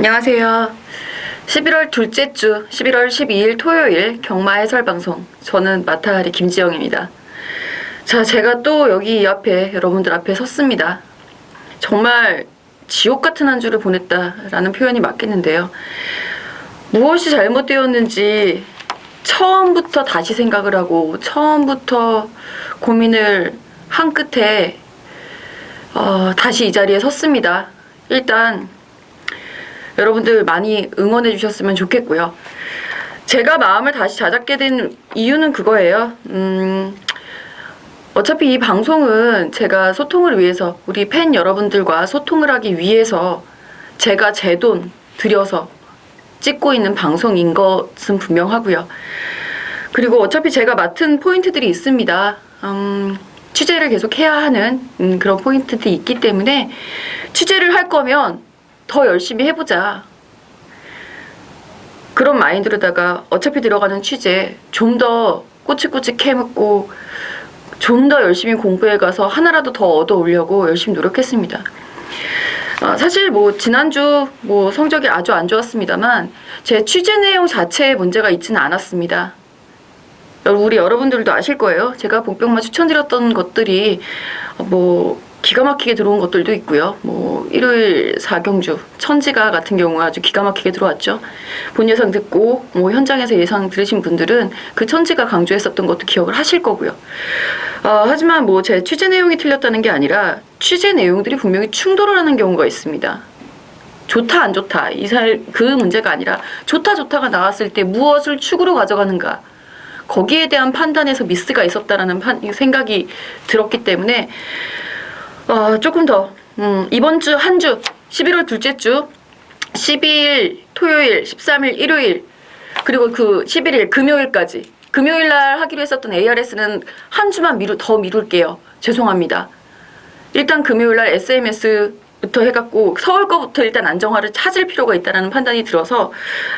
안녕하세요. 11월 둘째 주 11월 12일 토요일 경마 해설 방송, 저는 마타하리 김지영입니다. 자, 제가 또 여기 이 앞에 여러분들 앞에 섰습니다. 정말 지옥 같은 한 주를 보냈다라는 표현이 맞겠는데요. 무엇이 잘못되었는지 처음부터 다시 생각을 하고 처음부터 고민을 한 끝에 다시 이 자리에 섰습니다. 일단 여러분들 많이 응원해 주셨으면 좋겠고요. 제가 마음을 다시 다잡게 된 이유는 그거예요. 어차피 이 방송은 제가 소통을 위해서, 우리 팬 여러분들과 소통을 하기 위해서 제가 제 돈 들여서 찍고 있는 방송인 것은 분명하고요. 그리고 어차피 제가 맡은 포인트들이 있습니다. 취재를 계속 해야 하는 그런 포인트들이 있기 때문에 취재를 할 거면 더 열심히 해보자, 그런 마인드로다가 어차피 들어가는 취재 좀 더 꼬치꼬치 캐묻고 좀 더 열심히 공부해가서 하나라도 더 얻어오려고 열심히 노력했습니다. 사실 지난주 성적이 아주 안 좋았습니다만 제 취재 내용 자체에 문제가 있지는 않았습니다. 우리 여러분들도 아실 거예요. 제가 복병만 추천드렸던 것들이 기가 막히게 들어온 것들도 있고요. 일요일 4경주 천지가 같은 경우 아주 기가 막히게 들어왔죠. 본 예상 듣고 현장에서 예상 들으신 분들은 그 천지가 강조했었던 것도 기억을 하실 거고요. 하지만 제 취재 내용이 틀렸다는 게 아니라 취재 내용들이 분명히 충돌을 하는 경우가 있습니다. 좋다 안 좋다 그 문제가 아니라 좋다가 나왔을 때 무엇을 축으로 가져가는가, 거기에 대한 판단에서 미스가 있었다라는 생각이 들었기 때문에 조금 더 이번 주 한 주 11월 둘째 주 12일 토요일, 13일 일요일, 그리고 그 11일 금요일까지, 금요일날 하기로 했었던 ARS는 한 주만 더 미룰게요. 죄송합니다. 일단 금요일날 SMS부터 해갖고 서울 거부터 일단 안정화를 찾을 필요가 있다는 판단이 들어서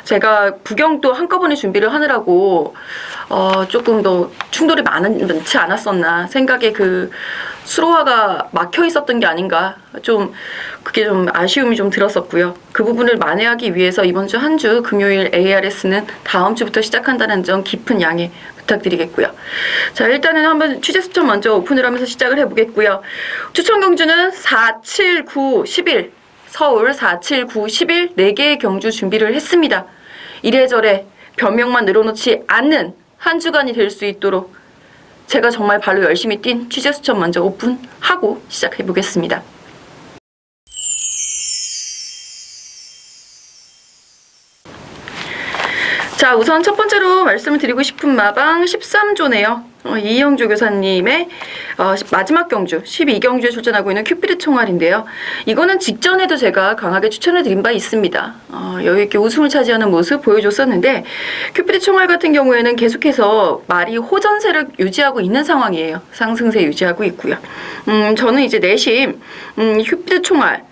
제가 구경도 한꺼번에 준비를 하느라고 조금 더 충돌이 많지 않았었나, 생각에 그 수로화가 막혀 있었던 게 아닌가, 그게 좀 아쉬움이 좀 들었었고요. 그 부분을 만회하기 위해서 이번 주 한 주 금요일 ARS는 다음 주부터 시작한다는 점 깊은 양해 부탁드리겠고요. 자, 일단은 한번 취재 수천 먼저 오픈을 하면서 시작을 해보겠고요. 추천 경주는 4, 7, 9, 10일, 서울 4, 7, 9, 10일 4개의 경주 준비를 했습니다. 이래저래 변명만 늘어놓지 않는 한 주간이 될 수 있도록 제가 정말 발로 열심히 뛴 취재 수천 먼저 오픈하고 시작해보겠습니다. 자, 우선 첫 번째로 말씀을 드리고 싶은 마방 13조네요. 이영조 교사님의 마지막 경주 12경주에 출전하고 있는 큐피드 총알인데요. 이거는 직전에도 제가 강하게 추천을 드린 바 있습니다. 여유있게 우승을 차지하는 모습 보여줬었는데, 큐피드 총알 같은 경우에는 계속해서 말이 호전세를 유지하고 있는 상황이에요. 상승세 유지하고 있고요. 저는 이제 내심 큐피드 총알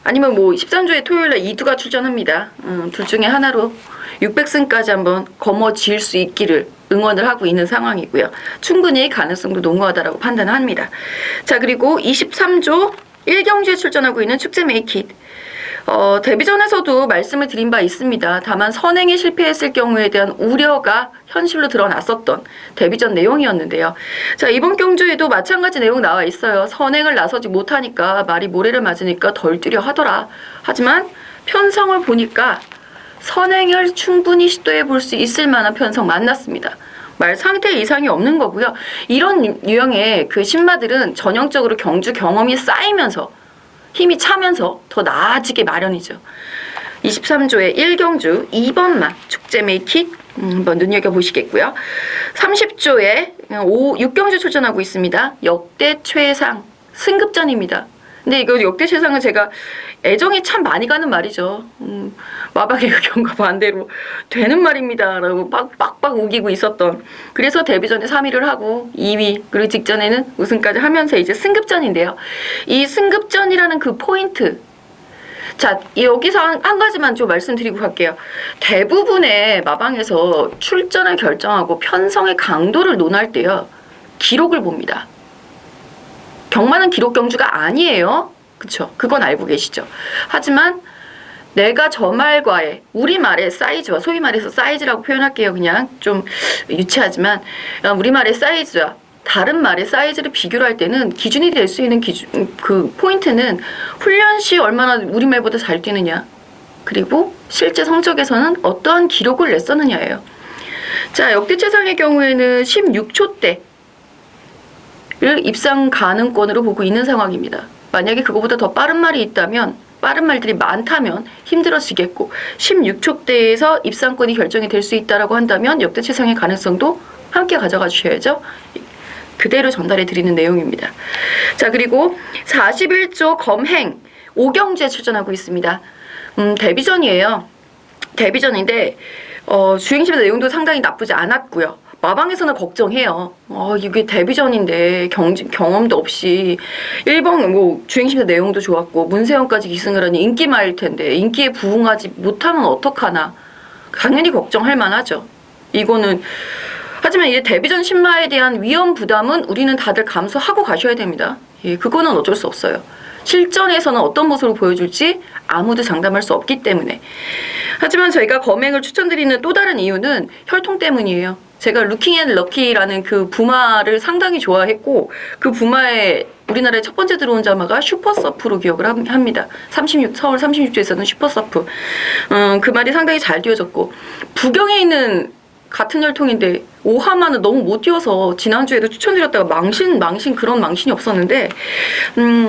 아니면 13조의 토요일날 이두가 출전합니다. 둘 중에 하나로 600승까지 한번 거머쥘 수 있기를 응원을 하고 있는 상황이고요. 충분히 가능성도 농후하다라고 판단합니다. 자, 그리고 23조 1경주에 출전하고 있는 축제 메이킷. 데뷔전에서도 말씀을 드린 바 있습니다. 다만 선행에 실패했을 경우에 대한 우려가 현실로 드러났었던 데뷔전 내용이었는데요. 자, 이번 경주에도 마찬가지 내용 나와 있어요. 선행을 나서지 못하니까 말이 모래를 맞으니까 덜 뛰려 하더라. 하지만 편성을 보니까 선행을 충분히 시도해 볼 수 있을 만한 편성 만났습니다. 말 상태 이상이 없는 거고요. 이런 유형의 그 신마들은 전형적으로 경주 경험이 쌓이면서 힘이 차면서 더 나아지게 마련이죠. 23조의 1경주 2번마 축제 메이킷 한번 눈여겨보시겠고요. 30조의 6경주 출전하고 있습니다. 역대 최상 승급전입니다. 근데 이거 역대 최상은 제가 애정이 참 많이 가는 말이죠. 마박의 의견과 반대로 되는 말입니다 라고 빡빡 우기고 있었던, 그래서 데뷔전에 3위를 하고 2위, 그리고 직전에는 우승까지 하면서 이제 승급전인데요. 이 승급전이라는 그 포인트, 자, 여기서 한 가지만 좀 말씀드리고 갈게요. 대부분의 마방에서 출전을 결정하고 편성의 강도를 논할 때요, 기록을 봅니다. 경마는 기록 경주가 아니에요. 그쵸? 그건 알고 계시죠? 하지만 내가 저 말과의 우리말의 사이즈와, 소위 말해서 사이즈라고 표현할게요. 그냥 좀 유치하지만 우리말의 사이즈와 다른 말의 사이즈를 비교를 할 때는 기준이 될 수 있는 그 포인트는 훈련 시 얼마나 우리말보다 잘 뛰느냐, 그리고 실제 성적에서는 어떠한 기록을 냈었느냐예요. 자, 역대 최상의 경우에는 16초대를 입상 가능권으로 보고 있는 상황입니다. 만약에 그거보다 더 빠른 말이 있다면, 빠른 말들이 많다면 힘들어지겠고, 16초대에서 입상권이 결정이 될 수 있다라고 한다면 역대 최상의 가능성도 함께 가져가 주셔야죠. 그대로 전달해 드리는 내용입니다. 자, 그리고 41조 검행 5경주에 출전하고 있습니다. 데뷔전이에요. 데뷔전인데 주행심사 내용도 상당히 나쁘지 않았고요. 마방에서는 걱정해요. 이게 데뷔전인데 경험도 없이 1번 뭐 주행심사 내용도 좋았고 문세영까지 기승을 하니 인기마일 텐데 인기에 부응하지 못하면 어떡하나. 당연히 걱정할 만하죠. 이거는 하지만 이제 데뷔전 신마에 대한 위험 부담은 우리는 다들 감수하고 가셔야 됩니다. 예, 그거는 어쩔 수 없어요. 실전에서는 어떤 모습을 보여줄지 아무도 장담할 수 없기 때문에. 하지만 저희가 검행을 추천드리는 또 다른 이유는 혈통 때문이에요. 제가 루킹 앤 럭키라는 그 부마를 상당히 좋아했고, 그 부마에 우리나라에 첫 번째 들어온 자마가 슈퍼서프로 기억을 합니다. 서울 36조에서는 슈퍼서프. 그 말이 상당히 잘 뛰어졌고, 부경에 있는 같은 혈통인데 오하마는 너무 못 뛰어서 지난주에도 추천드렸다가 망신 그런 망신이 없었는데,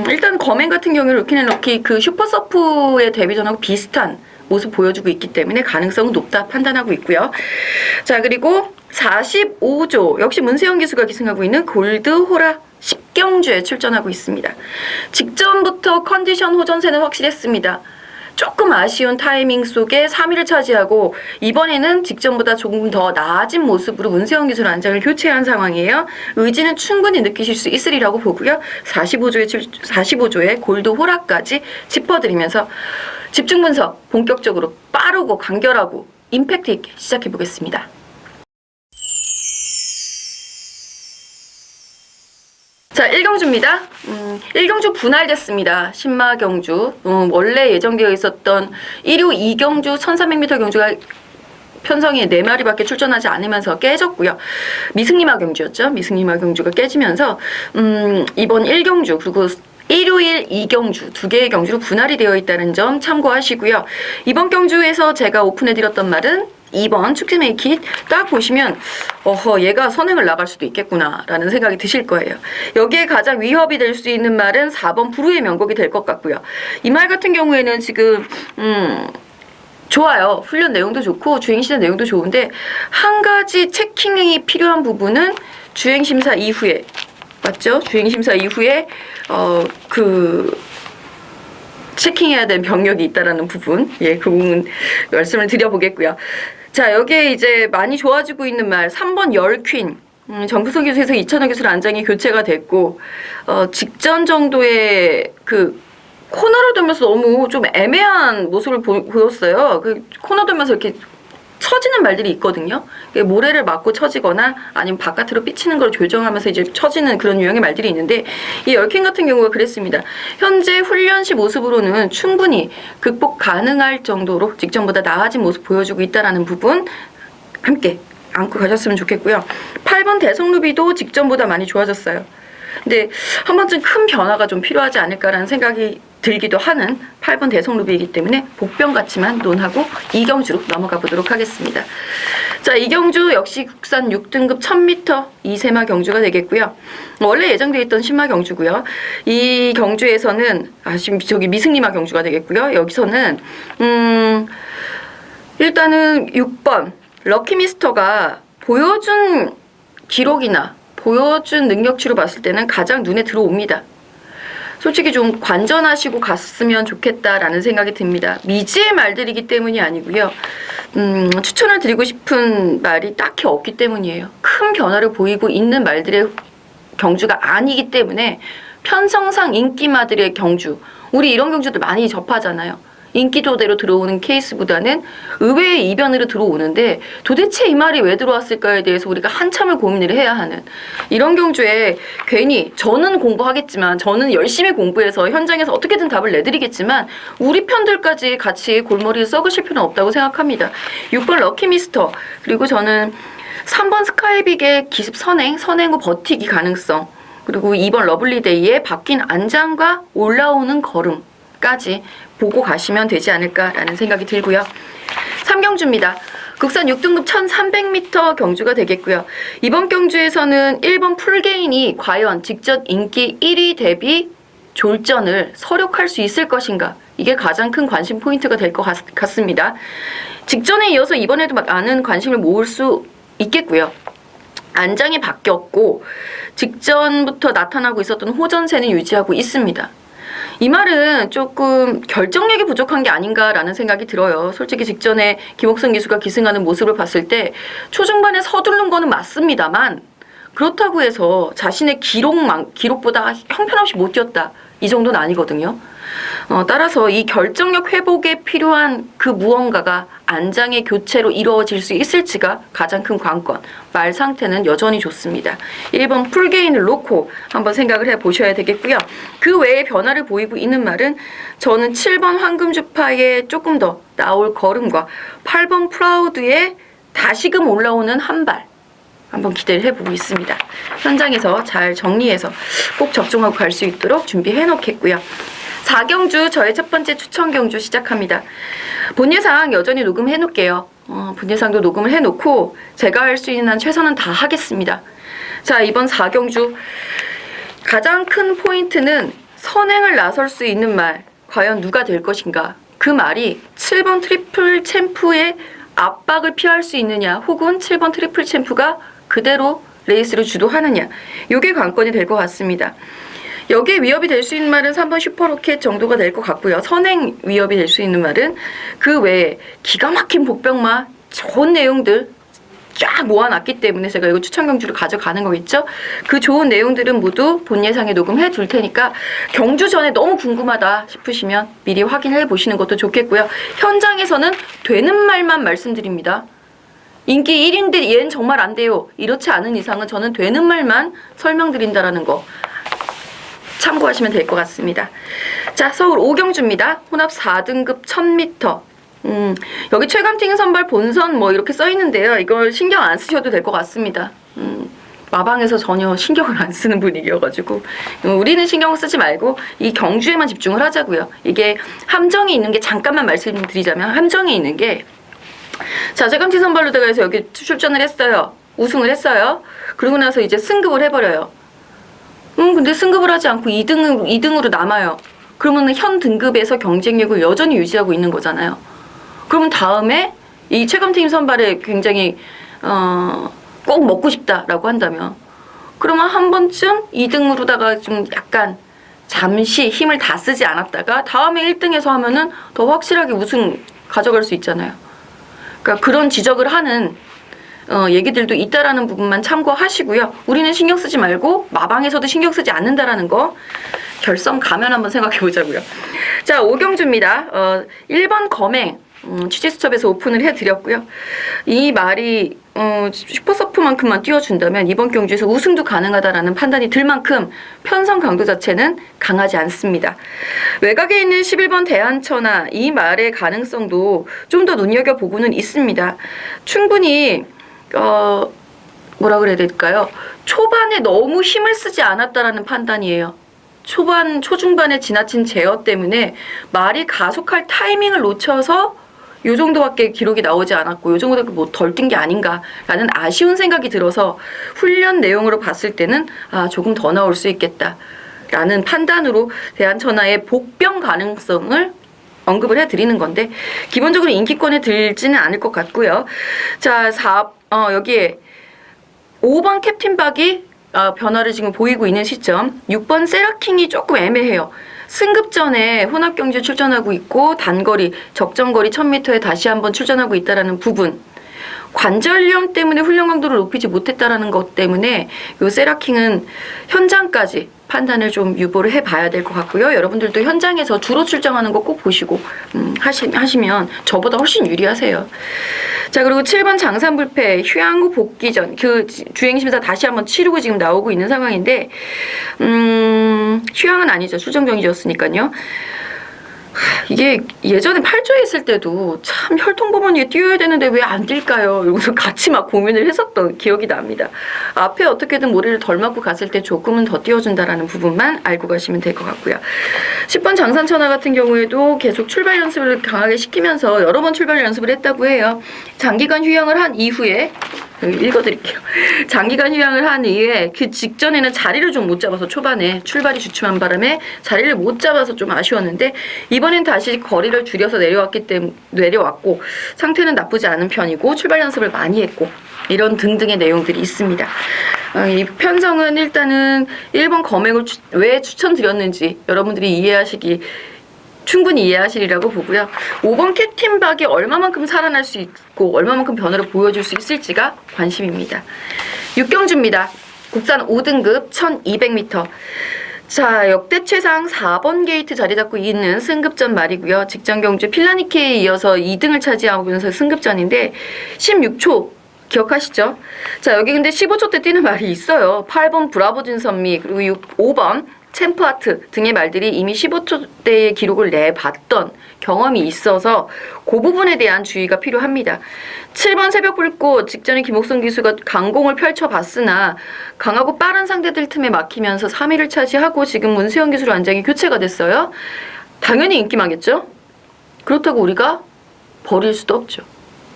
일단 검행 같은 경우에 루키앤럭키 그 슈퍼서프의 데뷔전하고 비슷한 모습 보여주고 있기 때문에 가능성은 높다 판단하고 있고요. 자, 그리고 45조 역시 문세영 기수가 기승하고 있는 골드호라 10경주에 출전하고 있습니다. 직전부터 컨디션 호전세는 확실했습니다. 조금 아쉬운 타이밍 속에 3위를 차지하고 이번에는 직전보다 조금 더 나아진 모습으로 문세영 기술 안장을 교체한 상황이에요. 의지는 충분히 느끼실 수 있으리라고 보고요. 45조의 골드 호라까지 짚어드리면서 집중 분석 본격적으로 빠르고 간결하고 임팩트 있게 시작해 보겠습니다. 자, 1경주입니다. 1경주 분할됐습니다. 신마경주. 원래 예정되어 있었던 1호 2경주 1300m 경주가 편성에 4마리밖에 출전하지 않으면서 깨졌고요. 미승리마 경주였죠. 미승리마 경주가 깨지면서 이번 1경주 그리고 일요일 2경주 2개의 경주로 분할이 되어 있다는 점 참고하시고요. 이번 경주에서 제가 오픈해드렸던 말은 2번 축지메이킷 딱 보시면 얘가 선행을 나갈 수도 있겠구나 라는 생각이 드실 거예요. 여기에 가장 위협이 될 수 있는 말은 4번 부르의 명곡이 될 것 같고요. 이 말 같은 경우에는 지금 좋아요. 훈련 내용도 좋고 주행시대 내용도 좋은데 한 가지 체킹이 필요한 부분은 주행심사 이후에, 맞죠? 주행심사 이후에 체킹해야 될 병력이 있다라는 부분, 그 부분 말씀을 드려보겠고요. 자, 여기에 이제 많이 좋아지고 있는 말 3번 열퀸. 정부석 기수에서 2000호 기술 안장이 교체가 됐고, 직전 정도의 그 코너를 돌면서 너무 좀 애매한 모습을 보였어요. 그 코너 돌면서 이렇게 처지는 말들이 있거든요. 모래를 맞고 처지거나 아니면 바깥으로 삐치는 걸 조정하면서 이제 처지는 그런 유형의 말들이 있는데, 이 열킹 같은 경우가 그랬습니다. 현재 훈련 시 모습으로는 충분히 극복 가능할 정도로 직전보다 나아진 모습 보여주고 있다는 부분 함께 안고 가셨으면 좋겠고요. 8번 대성루비도 직전보다 많이 좋아졌어요. 근데 한 번쯤 큰 변화가 좀 필요하지 않을까라는 생각이 들기도 하는 8번 대성루비이기 때문에 복병같이만 논하고 2경주로 넘어가 보도록 하겠습니다. 자, 2경주 역시 국산 6등급 1000m 이세마 경주가 되겠고요. 원래 예정되어 있던 신마 경주고요. 이 경주에서는 지금 저기 미승리마 경주가 되겠고요. 여기서는 일단은 6번 럭키미스터가 보여준 기록이나 보여준 능력치로 봤을 때는 가장 눈에 들어옵니다. 솔직히 좀 관전하시고 갔으면 좋겠다라는 생각이 듭니다. 미지의 말들이기 때문이 아니고요. 추천을 드리고 싶은 말이 딱히 없기 때문이에요. 큰 변화를 보이고 있는 말들의 경주가 아니기 때문에 편성상 인기마들의 경주, 우리 이런 경주들 많이 접하잖아요. 인기도대로 들어오는 케이스보다는 의외의 이변으로 들어오는데 도대체 이 말이 왜 들어왔을까에 대해서 우리가 한참을 고민을 해야 하는 이런 경주에 괜히 저는 공부하겠지만 저는 열심히 공부해서 현장에서 어떻게든 답을 내드리겠지만 우리 편들까지 같이 골머리를 썩으실 필요는 없다고 생각합니다. 6번 럭키미스터 그리고 저는 3번 스카이빅의 기습 선행 후 버티기 가능성 그리고 2번 러블리데이의 바뀐 안장과 올라오는 걸음까지 보고 가시면 되지 않을까라는 생각이 들고요. 3경주입니다. 국산 6등급 1300m 경주가 되겠고요. 이번 경주에서는 1번 풀게인이 과연 직전 인기 1위 대비 졸전을 서력할 수 있을 것인가 이게 가장 큰 관심 포인트가 될 것 같습니다. 직전에 이어서 이번에도 많은 관심을 모을 수 있겠고요. 안장이 바뀌었고 직전부터 나타나고 있었던 호전세는 유지하고 있습니다. 이 말은 조금 결정력이 부족한 게 아닌가라는 생각이 들어요. 솔직히 직전에 김옥선 기수가 기승하는 모습을 봤을 때 초중반에 서두르는 거는 맞습니다만 그렇다고 해서 자신의 기록보다 형편없이 못 뛰었다. 이 정도는 아니거든요. 따라서 이 결정력 회복에 필요한 그 무언가가 안장의 교체로 이루어질 수 있을지가 가장 큰 관건. 말 상태는 여전히 좋습니다. 1번 풀게인을 놓고 한번 생각을 해보셔야 되겠고요. 그 외에 변화를 보이고 있는 말은 저는 7번 황금주파의 조금 더 나올 걸음과 8번 프라우드의 다시금 올라오는 한 발. 한번 기대를 해보고 있습니다. 현장에서 잘 정리해서 꼭 적중하고 갈 수 있도록 준비해 놓겠고요. 4경주 저의 첫 번째 추천 경주 시작합니다. 본 예상 여전히 녹음해 놓을게요. 본 예상도 녹음을 해 놓고 제가 할 수 있는 한 최선은 다 하겠습니다. 자, 이번 4경주 가장 큰 포인트는 선행을 나설 수 있는 말 과연 누가 될 것인가. 그 말이 7번 트리플 챔프의 압박을 피할 수 있느냐 혹은 7번 트리플 챔프가 그대로 레이스를 주도하느냐 이게 관건이 될 것 같습니다. 여기에 위협이 될 수 있는 말은 3번 슈퍼로켓 정도가 될 것 같고요. 선행 위협이 될 수 있는 말은 그 외에 기가 막힌 복병마 좋은 내용들 쫙 모아놨기 때문에 제가 이거 추천 경주를 가져가는 거겠죠. 그 좋은 내용들은 모두 본 예상에 녹음해 둘 테니까 경주 전에 너무 궁금하다 싶으시면 미리 확인해 보시는 것도 좋겠고요. 현장에서는 되는 말만 말씀드립니다. 인기 1인데 얘는 정말 안 돼요. 이렇지 않은 이상은 저는 되는 말만 설명드린다라는 거 참고하시면 될 것 같습니다. 자, 서울 5경주입니다. 혼합 4등급 1000m. 여기 최감팅 선발 본선 뭐 이렇게 써 있는데요. 이걸 신경 안 쓰셔도 될 것 같습니다. 마방에서 전혀 신경을 안 쓰는 분위기여가지고 우리는 신경 쓰지 말고 이 경주에만 집중을 하자고요. 이게 함정이 있는 게 잠깐만 말씀드리자면 함정이 있는 게 자, 최감팅 선발로다가 해서 여기 출전을 했어요. 우승을 했어요. 그러고 나서 이제 승급을 해버려요. 근데 승급을 하지 않고 2등으로 남아요. 그러면 현 등급에서 경쟁력을 여전히 유지하고 있는 거잖아요. 그러면 다음에 이 최감팀 선발에 굉장히 꼭 먹고 싶다라고 한다면 그러면 한 번쯤 2등으로다가 좀 약간 잠시 힘을 다 쓰지 않았다가 다음에 1등에서 하면은 더 확실하게 우승 가져갈 수 있잖아요. 그러니까 그런 지적을 하는 얘기들도 있다라는 부분만 참고하시고요. 우리는 신경 쓰지 말고 마방에서도 신경 쓰지 않는다라는 거 결성 가면 한번 생각해 보자고요. 자, 5경주입니다. 1번 검행 취재수첩에서 오픈을 해드렸고요. 이 말이 슈퍼서프만큼만 띄워준다면 이번 경주에서 우승도 가능하다라는 판단이 들 만큼 편성 강도 자체는 강하지 않습니다. 외곽에 있는 11번 대한천하 이 말의 가능성도 좀 더 눈여겨보고는 있습니다. 충분히 뭐라 그래야 될까요? 초반에 너무 힘을 쓰지 않았다라는 판단이에요. 초중반에 지나친 제어 때문에 말이 가속할 타이밍을 놓쳐서 요 정도밖에 기록이 나오지 않았고 요 정도밖에 뭐 덜 뛴 게 아닌가라는 아쉬운 생각이 들어서 훈련 내용으로 봤을 때는 조금 더 나올 수 있겠다라는 판단으로 대한천하의 복병 가능성을 언급을 해드리는 건데 기본적으로 인기권에 들지는 않을 것 같고요. 자, 여기에 5번 캡틴박이 변화를 지금 보이고 있는 시점 6번 세라킹이 조금 애매해요. 승급 전에 혼합 경주에 출전하고 있고 단거리, 적정거리 1000m에 다시 한번 출전하고 있다라는 부분 관절염 때문에 훈련 강도를 높이지 못했다라는 것 때문에 요 세라킹은 현장까지 판단을 좀 유보를 해봐야 될 것 같고요. 여러분들도 현장에서 주로 출정하는 거 꼭 보시고 하시면 저보다 훨씬 유리하세요. 자, 그리고 7번 장산불패 휴양 후 복귀 전 그 주행심사 다시 한번 치르고 지금 나오고 있는 상황인데 휴양은 아니죠. 출정 정지였으니까요. 이게 예전에 8조에 있을 때도 참 혈통법원 위에 띄워야 되는데 왜 안 뛸까요? 이러면서 같이 막 고민을 했었던 기억이 납니다. 앞에 어떻게든 머리를 덜 맞고 갔을 때 조금은 더 띄워준다라는 부분만 알고 가시면 될 것 같고요. 10번 장산천하 같은 경우에도 계속 출발 연습을 강하게 시키면서 여러 번 출발 연습을 했다고 해요. 장기간 휴양을 한 이후에 읽어드릴게요. 장기간 휴양을 한 이후에 그 직전에는 자리를 좀 못 잡아서 초반에 출발이 주춤한 바람에 자리를 못 잡아서 좀 아쉬웠는데 이번엔 다시 거리를 줄여서 내려왔고 상태는 나쁘지 않은 편이고 출발 연습을 많이 했고 이런 등등의 내용들이 있습니다. 이 편성은 일단은 1번 검액을 왜 추천드렸는지 여러분들이 충분히 이해하시리라고 보고요. 5번 캡틴박이 얼마만큼 살아날 수 있고 얼마만큼 변화를 보여줄 수 있을지가 관심입니다. 6경주입니다. 국산 5등급 1200m. 자, 역대 최상 4번 게이트 자리 잡고 있는 승급전 말이고요. 직전 경주 필라니케에 이어서 2등을 차지하면서 승급전인데 16초 기억하시죠? 자, 여기 근데 15초 때 뛰는 말이 있어요. 8번 브라보 진선미 그리고 5번 챔프하트 등의 말들이 이미 15초대의 기록을 내봤던 경험이 있어서 그 부분에 대한 주의가 필요합니다. 7번 새벽불꽃 직전에 김옥성 기수가 강공을 펼쳐봤으나 강하고 빠른 상대들 틈에 막히면서 3위를 차지하고 지금 문수영 기수 완장이 교체가 됐어요. 당연히 인기망겠죠? 그렇다고 우리가 버릴 수도 없죠.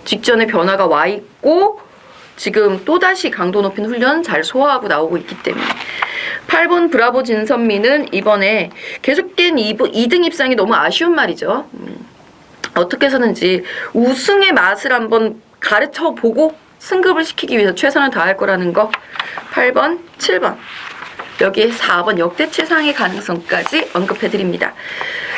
직전에 변화가 와 있고 지금 또다시 강도 높인 훈련 잘 소화하고 나오고 있기 때문에 8번 브라보 진선미는 이번에 계속된 2등 입상이 너무 아쉬운 말이죠. 어떻게 해서든지 우승의 맛을 한번 가르쳐보고 승급을 시키기 위해서 최선을 다할 거라는 거 8번, 7번 여기에 4번 역대 최상의 가능성까지 언급해드립니다.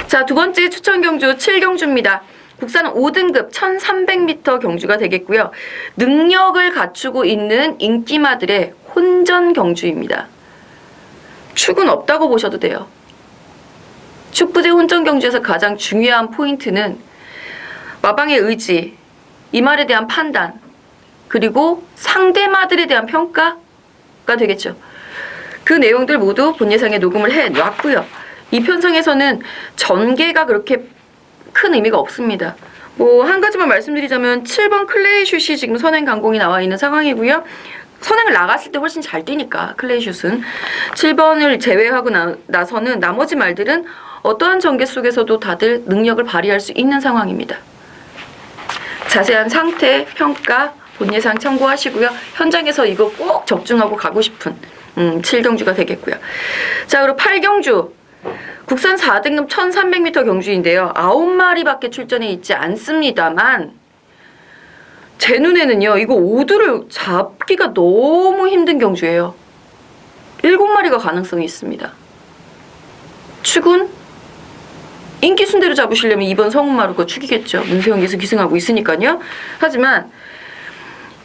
자, 두 번째 추천 경주 7경주입니다. 국산 5등급 1300m 경주가 되겠고요. 능력을 갖추고 있는 인기마들의 혼전 경주입니다. 축은 없다고 보셔도 돼요. 축부제 혼전 경주에서 가장 중요한 포인트는 마방의 의지, 이 말에 대한 판단, 그리고 상대마들에 대한 평가가 되겠죠. 그 내용들 모두 본 예상에 녹음을 해놨고요. 이 편성에서는 전개가 그렇게 큰 의미가 없습니다. 한 가지만 말씀드리자면 7번 클레이슛이 지금 선행 강공이 나와 있는 상황이고요. 선행을 나갔을 때 훨씬 잘 뛰니까 클레이슛은 7번을 제외하고 나서는 나머지 말들은 어떠한 전개 속에서도 다들 능력을 발휘할 수 있는 상황입니다. 자세한 상태, 평가, 본 예상 참고하시고요. 현장에서 이거 꼭 적중하고 가고 싶은 7경주가 되겠고요. 자, 그리고 8경주 국산 4등급 1300m 경주인데요. 9마리밖에 출전해 있지 않습니다만 제 눈에는요. 이거 5두를 잡기가 너무 힘든 경주예요. 7마리가 가능성이 있습니다. 축은 인기 순대로 잡으시려면 2번 성운마루가 축이겠죠. 문세영 기수 기승하고 있으니까요. 하지만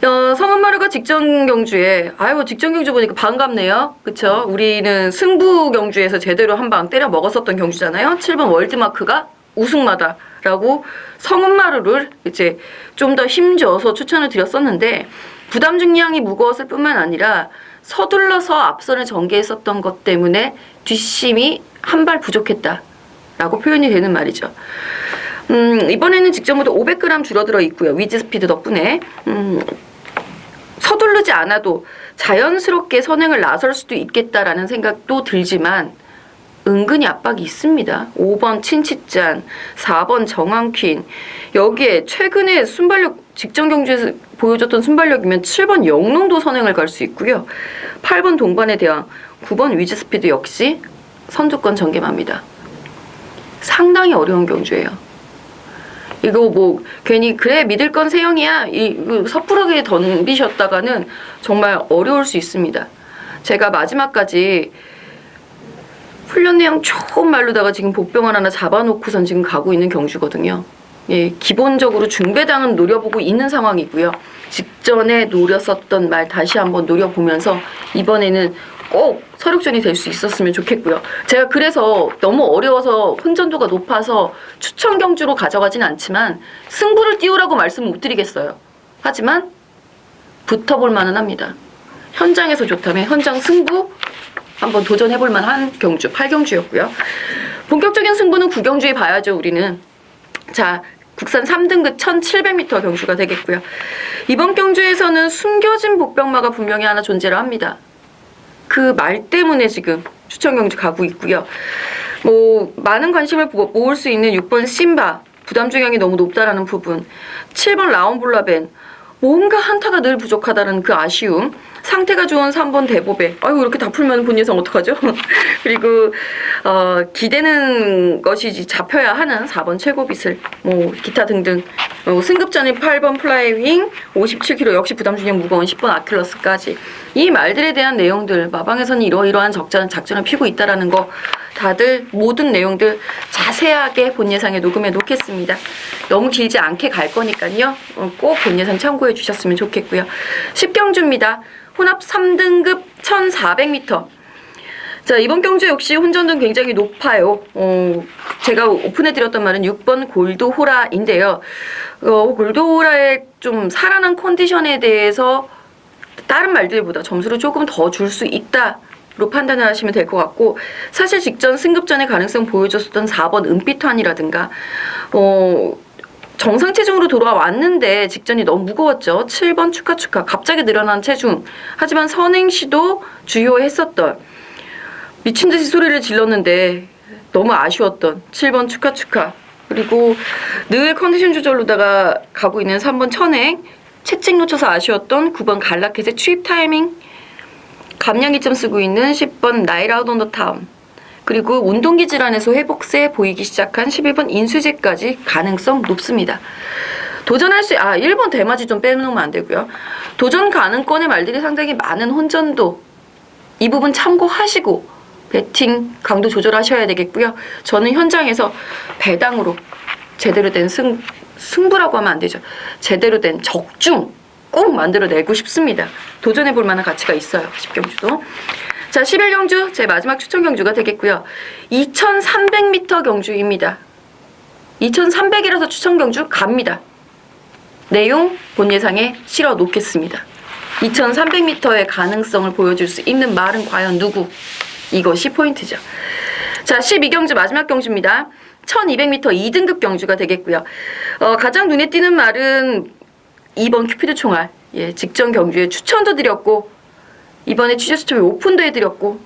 성운마루가 직전 경주에 직전 경주 보니까 반갑네요. 그쵸? 우리는 승부 경주에서 제대로 한 방 때려 먹었었던 경주잖아요. 7번 월드마크가 우승마다라고 성운마루를 이제 좀 더 힘줘서 추천을 드렸었는데 부담 중량이 무거웠을 뿐만 아니라 서둘러서 앞선을 전개했었던 것 때문에 뒷심이 한 발 부족했다라고 표현이 되는 말이죠. 이번에는 직전보다 500g 줄어들어 있고요. 위즈 스피드 덕분에 서두르지 않아도 자연스럽게 선행을 나설 수도 있겠다라는 생각도 들지만 은근히 압박이 있습니다. 5번 친치짠, 4번 정황퀸 여기에 최근에 순발력 직전 경주에서 보여줬던 순발력이면 7번 영롱도 선행을 갈 수 있고요. 8번 동반에 대한 9번 위즈 스피드 역시 선두권 전개합니다. 상당히 어려운 경주예요. 이거 괜히 그래 믿을 건 세영이야 섣부르게 덤비셨다가는 정말 어려울 수 있습니다. 제가 마지막까지 훈련 내용 좋은 말로다가 지금 복병을 하나 잡아놓고선 지금 가고 있는 경주거든요. 예, 기본적으로 중배당은 노려보고 있는 상황이고요. 직전에 노렸었던 말 다시 한번 노려보면서 이번에는 꼭 서력전이 될 수 있었으면 좋겠고요. 제가 그래서 너무 어려워서 혼전도가 높아서 추천 경주로 가져가진 않지만 승부를 띄우라고 말씀을 못 드리겠어요. 하지만 붙어볼 만은 합니다. 현장에서 좋다면 현장 승부 한번 도전해볼 만한 경주 8경주였고요. 본격적인 승부는 9경주에 봐야죠. 우리는. 자, 국산 3등급 1700m 경주가 되겠고요. 이번 경주에서는 숨겨진 복병마가 분명히 하나 존재를 합니다. 그 말 때문에 지금 추천 경주 가고 있고요. 뭐 많은 관심을 모을 수 있는 6번 심바 부담 중량이 너무 높다라는 부분, 7번 라온볼라벤 뭔가 한타가 늘 부족하다는 그 아쉬움, 상태가 좋은 3번 대보배, 아이고 이렇게 다 풀면 본 예상 어떡하죠? 그리고 기대는 것이지 잡혀야 하는 4번 최고빗을, 뭐 기타 등등, 승급전인 8번 플라이윙 57kg 역시 부담 중량 무거운 10번 아킬러스까지 이 말들에 대한 내용들, 마방에서는 이러이러한 작전을 피고 있다라는 거 다들 모든 내용들 자세하게 본 예상에 녹음해 놓겠습니다. 너무 길지 않게 갈 거니까요. 꼭 본 예상 참고해 주셨으면 좋겠고요. 10경주입니다. 혼합 3등급 1400m. 자, 이번 경주 역시 혼전도 굉장히 높아요. 제가 오픈해드렸던 말은 6번 골드호라인데요. 골드호라의 좀 살아난 컨디션에 대해서 다른 말들보다 점수를 조금 더 줄 수 있다로 판단을 하시면 될 것 같고, 사실 직전 승급전의 가능성 보여줬었던 4번 은빛환이라든가 정상 체중으로 돌아왔는데 직전이 너무 무거웠죠. 7번 축하 갑자기 늘어난 체중, 하지만 선행시도 주요했었던, 미친듯이 소리를 질렀는데 너무 아쉬웠던 7번 축하, 그리고 늘 컨디션 조절로다가 가고 있는 3번 천행, 채찍 놓쳐서 아쉬웠던 9번 갈라켓의 취입 타이밍, 감량기점 쓰고 있는 10번 나이트 아웃 온 더 타운, 그리고 운동기 질환에서 회복세 보이기 시작한 11번 인수제까지 가능성 높습니다. 도전할 수, 1번 대마지 좀 빼놓으면 안 되고요. 도전 가능권의 말들이 상당히 많은 혼전도, 이 부분 참고하시고 배팅 강도 조절하셔야 되겠고요. 저는 현장에서 배당으로 제대로 된 승부라고 하면 안 되죠. 제대로 된 적중 꼭 만들어내고 싶습니다. 도전해볼 만한 가치가 있어요. 10경주도. 자, 11경주 제 마지막 추천 경주가 되겠고요. 2300m 경주입니다. 2300이라서 추천 경주 갑니다. 내용 본 예상에 실어 놓겠습니다. 2300m의 가능성을 보여줄 수 있는 말은 과연 누구? 이것이 포인트죠. 자, 12경주 마지막 경주입니다. 1200m 2등급 경주가 되겠고요. 가장 눈에 띄는 말은 2번 큐피드 총알. 예, 직전 경주에 추천도 드렸고 이번에 취재 수첩에 오픈도 해드렸고,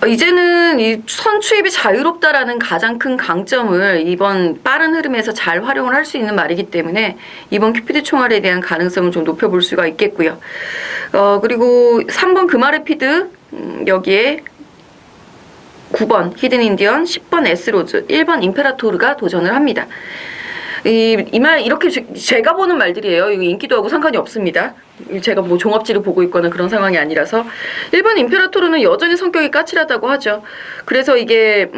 이제는 이 선추입이 자유롭다라는 가장 큰 강점을 이번 빠른 흐름에서 잘 활용을 할 수 있는 말이기 때문에 이번 큐피드 총알에 대한 가능성을 좀 높여볼 수가 있겠고요. 그리고 3번 금아르피드, 여기에 9번 히든 인디언, 10번 에스로즈, 1번 임페라토르가 도전을 합니다. 이 말 이렇게 제가 보는 말들이에요. 이거 인기도 하고 상관이 없습니다. 제가 뭐 종합지를 보고 있거나 그런 상황이 아니라서. 1번 임페라토르는 여전히 성격이 까칠하다고 하죠. 그래서 이게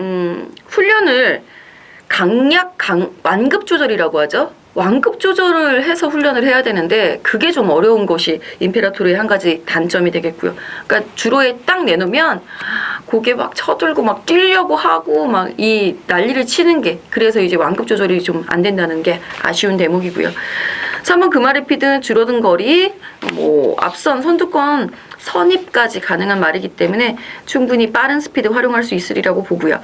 훈련을 완급 조절이라고 하죠. 완급 조절을 해서 훈련을 해야 되는데 그게 좀 어려운 것이 임페라토르의 한 가지 단점이 되겠고요. 그러니까 주로에 딱 내놓으면 고개 막 쳐들고 막 뛰려고 하고 막 이 난리를 치는 게, 그래서 이제 완급 조절이 좀 안 된다는 게 아쉬운 대목이고요. 3번 금아르피드는 줄어든 거리, 뭐 앞선 선두권 선입까지 가능한 말이기 때문에 충분히 빠른 스피드 활용할 수 있으리라고 보고요.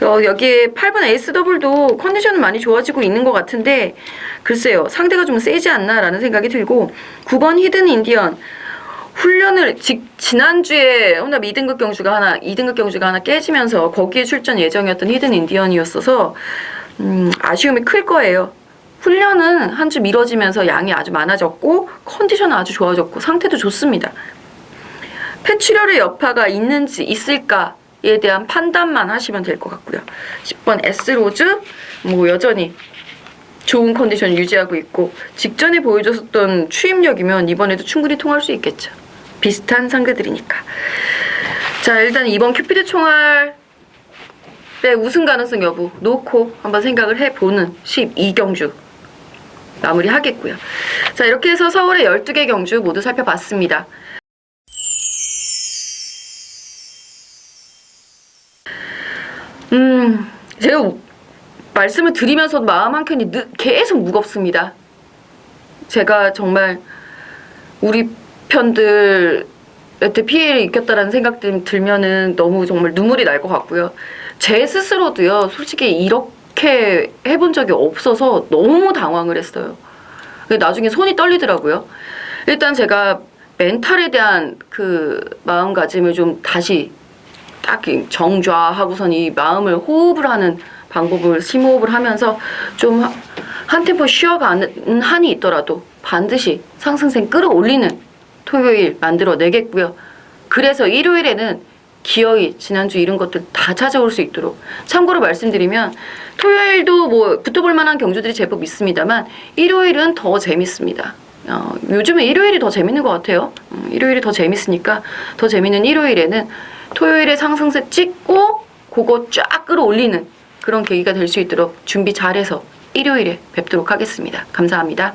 여기에 8번 SW도 컨디션은 많이 좋아지고 있는 것 같은데 글쎄요, 상대가 좀 세지 않나라는 생각이 들고, 9번 히든 인디언 훈련을 지난주에 혼합 2등급 경주가 하나 깨지면서 거기에 출전 예정이었던 히든 인디언이었어서 아쉬움이 클 거예요. 훈련은 한 주 미뤄지면서 양이 아주 많아졌고 컨디션은 아주 좋아졌고 상태도 좋습니다. 폐출혈의 여파가 있는지 있을까에 대한 판단만 하시면 될 것 같고요. 10번 S로즈, 뭐 여전히 좋은 컨디션 유지하고 있고 직전에 보여줬었던 추임력이면 이번에도 충분히 통할 수 있겠죠. 비슷한 상대들이니까. 자, 일단 이번 큐피드 총알의 우승 가능성 여부 놓고 한번 생각을 해보는 12경주 마무리하겠고요. 자, 이렇게 해서 서울의 12개 경주 모두 살펴봤습니다. 제가 말씀을 드리면서 마음 한켠이 계속 무겁습니다. 제가 정말 우리 편들한테 피해를 입혔다라는 생각들이 들면은 너무 정말 눈물이 날 것 같고요. 제 스스로도요, 솔직히 이렇게 해본 적이 없어서 너무 당황을 했어요. 나중에 손이 떨리더라고요. 일단 제가 멘탈에 대한 그 마음가짐을 좀 다시 딱 정좌하고선 이 마음을 호흡을 하는 방법을 심호흡을 하면서 좀 한 템포 쉬어가는 한이 있더라도 반드시 상승세 끌어올리는 토요일 만들어내겠고요. 그래서 일요일에는 기어이 지난주 이런 것들 다 찾아올 수 있도록, 참고로 말씀드리면 토요일도 뭐 붙어볼 만한 경주들이 제법 있습니다만 일요일은 더 재밌습니다. 요즘에 일요일이 더 재밌는 것 같아요. 일요일이 더 재밌으니까 더 재밌는 일요일에는 토요일에 상승세 찍고 그거 쫙 끌어올리는 그런 계기가 될 수 있도록 준비 잘해서 일요일에 뵙도록 하겠습니다. 감사합니다.